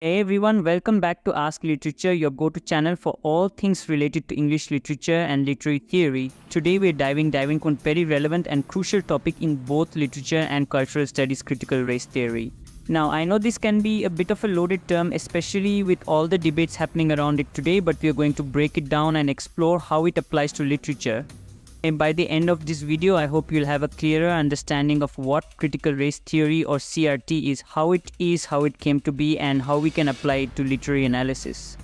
Hey everyone, welcome back to Ask Literature, your go-to channel for all things related to English literature and literary theory. Today we're diving on a very relevant and crucial topic in both literature and cultural studies, critical race theory. Now, I know this can be a bit of a loaded term, especially with all the debates happening around it today, but we're going to break it down and explore how it applies to literature. And by the end of this video, I hope you'll have a clearer understanding of what critical race theory or CRT is, how it came to be, and how we can apply it to literary analysis.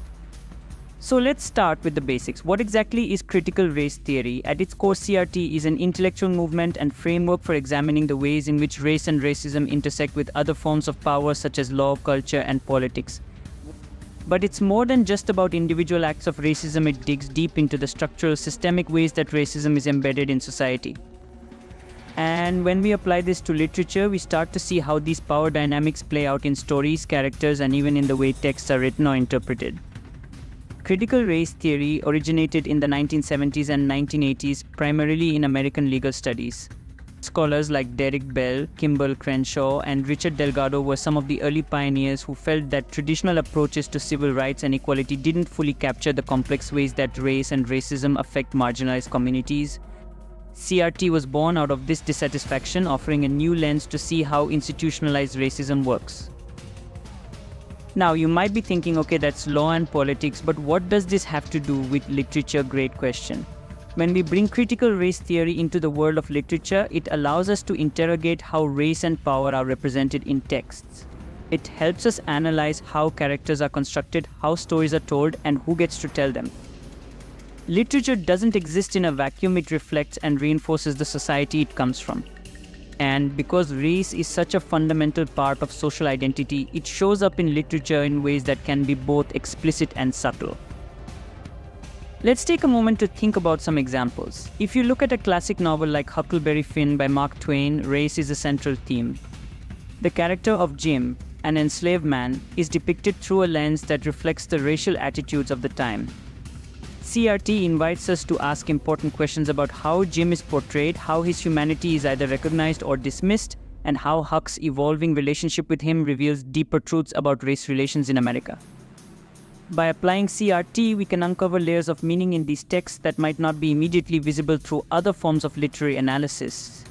So let's start with the basics. What exactly is critical race theory? At its core, CRT is an intellectual movement and framework for examining the ways in which race and racism intersect with other forms of power such as law, culture, and politics. But it's more than just about individual acts of racism. It digs deep into the structural, systemic ways that racism is embedded in society. And when we apply this to literature, we start to see how these power dynamics play out in stories, characters, and even in the way texts are written or interpreted. Critical race theory originated in the 1970s and 1980s, primarily in American legal studies. Scholars like Derek Bell, Kimball Crenshaw, and Richard Delgado were some of the early pioneers who felt that traditional approaches to civil rights and equality didn't fully capture the complex ways that race and racism affect marginalized communities. CRT was born out of this dissatisfaction, offering a new lens to see how institutionalized racism works. Now, you might be thinking, okay, that's law and politics, but what does this have to do with literature? Great question. When we bring critical race theory into the world of literature, it allows us to interrogate how race and power are represented in texts. It helps us analyze how characters are constructed, how stories are told, and who gets to tell them. Literature doesn't exist in a vacuum. It reflects and reinforces the society it comes from. And because race is such a fundamental part of social identity, it shows up in literature in ways that can be both explicit and subtle. Let's take a moment to think about some examples. If you look at a classic novel like Huckleberry Finn by Mark Twain, race is a central theme. The character of Jim, an enslaved man, is depicted through a lens that reflects the racial attitudes of the time. CRT invites us to ask important questions about how Jim is portrayed, how his humanity is either recognized or dismissed, and how Huck's evolving relationship with him reveals deeper truths about race relations in America. By applying CRT, we can uncover layers of meaning in these texts that might not be immediately visible through other forms of literary analysis.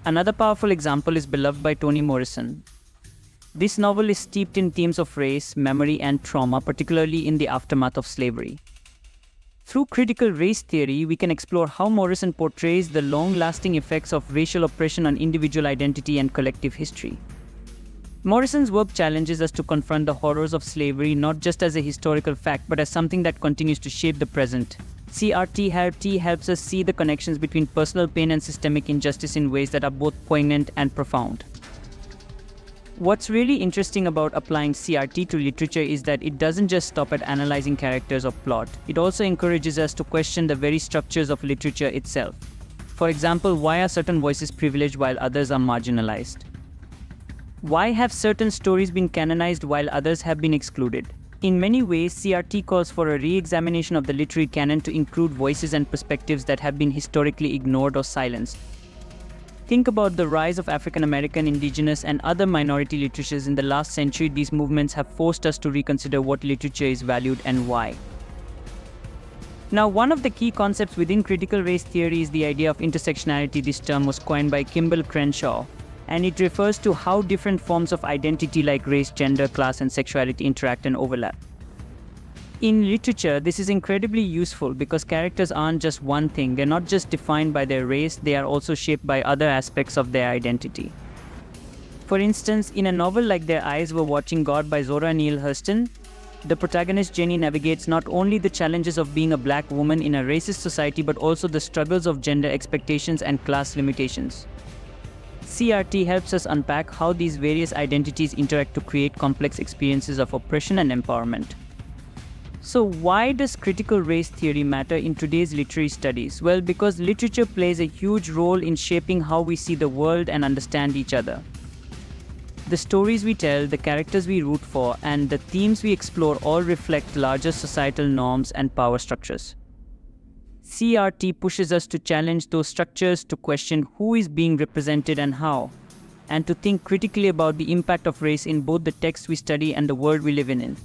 Another powerful example is Beloved by Toni Morrison. This novel is steeped in themes of race, memory, and trauma, particularly in the aftermath of slavery. Through critical race theory, we can explore how Morrison portrays the long-lasting effects of racial oppression on individual identity and collective history. Morrison's work challenges us to confront the horrors of slavery not just as a historical fact, but as something that continues to shape the present. CRT helps us see the connections between personal pain and systemic injustice in ways that are both poignant and profound. What's really interesting about applying CRT to literature is that it doesn't just stop at analyzing characters or plot. It also encourages us to question the very structures of literature itself. For example, why are certain voices privileged while others are marginalized? Why have certain stories been canonized while others have been excluded? In many ways, CRT calls for a re-examination of the literary canon to include voices and perspectives that have been historically ignored or silenced. Think about the rise of African American, indigenous, and other minority literatures in the last century. These movements have forced us to reconsider what literature is valued and why. Now, one of the key concepts within critical race theory is the idea of intersectionality. This term was coined by Kimball Crenshaw, and it refers to how different forms of identity like race, gender, class, and sexuality interact and overlap. In literature, this is incredibly useful because characters aren't just one thing. They're not just defined by their race, they are also shaped by other aspects of their identity. For instance, in a novel like Their Eyes Were Watching God by Zora Neale Hurston, the protagonist Jenny navigates not only the challenges of being a black woman in a racist society, but also the struggles of gender expectations and class limitations. CRT helps us unpack how these various identities interact to create complex experiences of oppression and empowerment. So why does critical race theory matter in today's literary studies? Well, because literature plays a huge role in shaping how we see the world and understand each other. The stories we tell, the characters we root for, and the themes we explore all reflect larger societal norms and power structures. CRT pushes us to challenge those structures, to question who is being represented and how. and to think critically about the impact of race in both the text we study and the world we live in.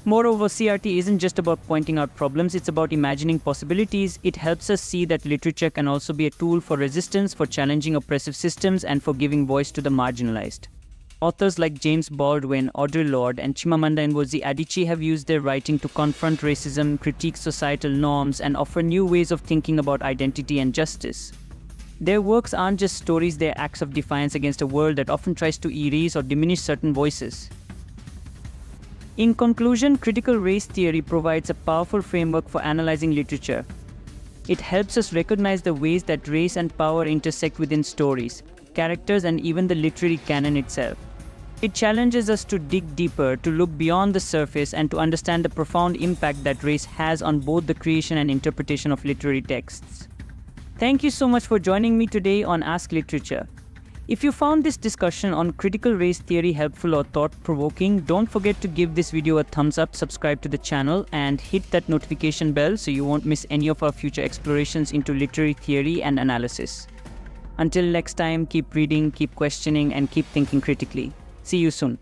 Moreover, CRT isn't just about pointing out problems, it's about imagining possibilities. It helps us see that literature can also be a tool for resistance, for challenging oppressive systems, and for giving voice to the marginalized. Authors like James Baldwin, Audre Lorde, and Chimamanda Ngozi Adichie have used their writing to confront racism, critique societal norms, and offer new ways of thinking about identity and justice. Their works aren't just stories, they're acts of defiance against a world that often tries to erase or diminish certain voices. In conclusion, critical race theory provides a powerful framework for analyzing literature. It helps us recognize the ways that race and power intersect within stories, characters, and even the literary canon itself. It challenges us to dig deeper, to look beyond the surface, and to understand the profound impact that race has on both the creation and interpretation of literary texts. Thank you so much for joining me today on Ask Literature. If you found this discussion on critical race theory helpful or thought-provoking, don't forget to give this video a thumbs up, subscribe to the channel, and hit that notification bell so you won't miss any of our future explorations into literary theory and analysis. Until next time, keep reading, keep questioning, and keep thinking critically. See you soon.